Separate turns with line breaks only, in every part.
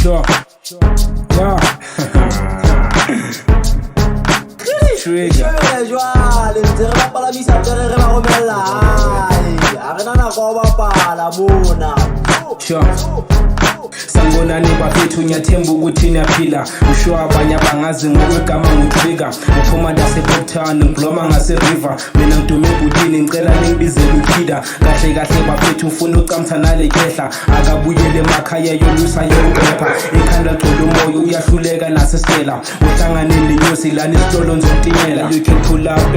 Sure. Yeah. Trigger.
Jwale ntse re bapala misapere re ba romella hae a re na nako o bapala mona.
Sure. Sanibonani bafethu ngiyathemba ukuthi niyaphila usho abanye abangazi ngokwegama nguTrigger uphuma lasePoptown ngibloma ngase-River mina ngidume ebhutini ngicela ningibizele uKida kahle kahle bafethu ufuna ucamtha nale khehla akabuyele emakhaya yolusa yokuphepha ekhanda gcwele umoya uyahluleka nasesitela uhlangane nenyosi lana isitolo ngizokutimela you can pull up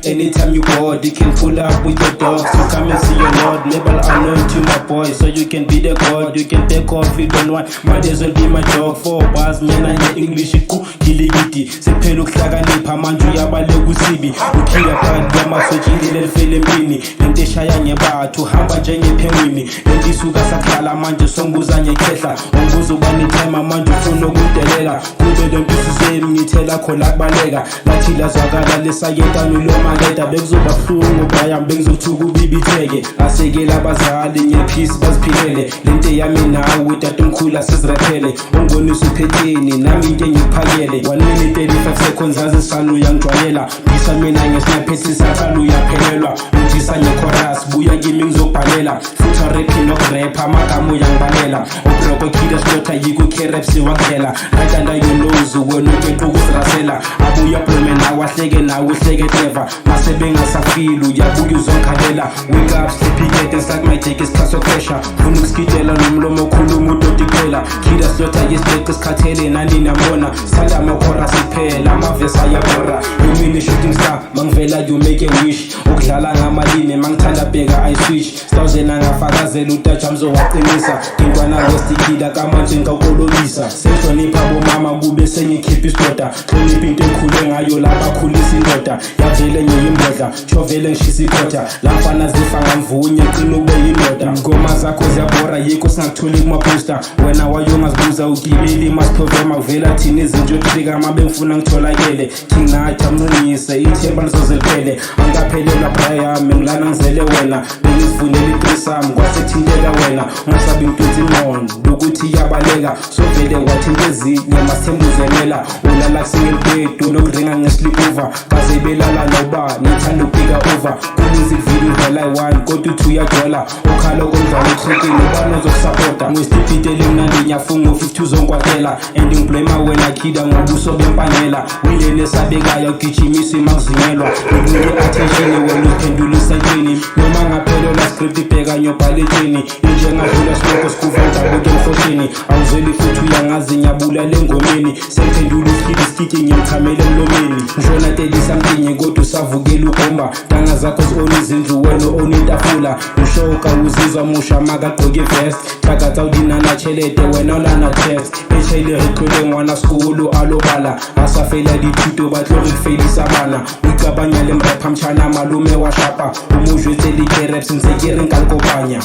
anytime you bored you can pull up with your dogs to come and see your lord never anoint you my boy so you can be the god you can take off you don't want might as well be my dog for bars mina nge-English giligidi siphela ukuhlakanipha manje uyabaleka usibi ukhila phakathi kwamaswetshini lelifele empini lento eshaya ngebathu hamba njengephengwini lento isuka sakudlala manje songibuza ngekhehla ungibuza uba nithema manje ufuna ukudelela kube lento isizemi ngithela khona kubaleka lathi lazwakala lesayetani lomaleda bekuzoba buhlungu Brian bengizothuka ubibitheke asekela abazali ngephisi baziphilele lento yami nawe tatomkhulu asiziraphele ungibonisa uphetheni nami into engiphakele 1 minute 35 seconds azisana uyangijwayela bisa mina ngesinaphethi sakhala uyaphelelwa ungisa nge-chorus buya kimi ngizobhalela futhi araphi nokurapha amagama uyangibalela ubroko khida silotha yiko kerap siwakhela ratanda yolozu wena ukeqa ukuzirasela abuya blome nawe ahleke nawe uhleke clever mase bengasafili uyabuya uzongikhalela wake up sleepy get and start my take isikhathi sokuphesha funa ukusikidela nomlomo okhuluma utotiphela khida silotha yisibheqe isikhathele nani nambona sithanda amakhorasi kuphela amavesi ayabhora yomini shooting star mangivela you make a wish ukudlala ngamalini mangithanda bheka I switch stawuzena ngafakazela utaja mzowaqinisa intwana westikida kamanje ngawukolobisa sehlonipha bomama bube sengikhipha isidoda hlonipha into engikhule ngayo labakhulisa indoda yavele ngiyimbodla chovele ngishisa ikhotha lamfana zifa ngamvunye qina ube yindoda ngoma zakho ziyabhora yikho singakutholi kuma-poster wena wayongazibuza ugibeli masiphove makuvela thina izinto yokuhlika uma bengifuna ngitholakele khingathi mnungise ithemba lizoze liphele angikaphelelwa brayami ngilana ngizele wena bengizivunela itrisam kwasethinteka wena ungasabi ngitwenza ingqondo ukuthi iyabaleka sovele wathinte ezinye masithembuzelela ulala kusengelibhedu nokuringa nge-sleepover kaze belala noba nithanda ukubika over ku-music video udlala i-1 kodwa uthi uyajola ukhala okondlala etrikini ubani ozokusapota ngwesitibhitele mnandi nyafunga u-50 uzongkwatela and ngiblema wena khida ngobuso bempangela uyele esabekayo ugijimisa imakuzingelwa ngikunike attention wena uphendulisa entsheni noma ngaphelelwa script ibheka nyobhaletsheni injengadlula siloko sikuva ndabuke emfosheni awuzeli futhi uyangazi nyabulala engomeni semphendula ukhida isikiti ngiyamchamela emlomeni ngishona telisa mtinye kodwa usavukela ugomba ntanga zakho zi-ona izindlu wena ona intafula ushoka uzizwa musha makagqoke vest hlakatha ulinana chelete wena olana test eshayile riqwele ngwana skulu alobala asafela dithuto batlore kufelisa bana uicabanyale mrapha mtshana malume washapa umujwetsele ikereps ntse ke re nkalikopanya.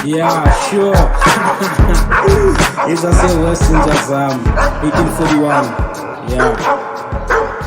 Yeah, sure. It's a say West Ninja Zam 1841. Yeah.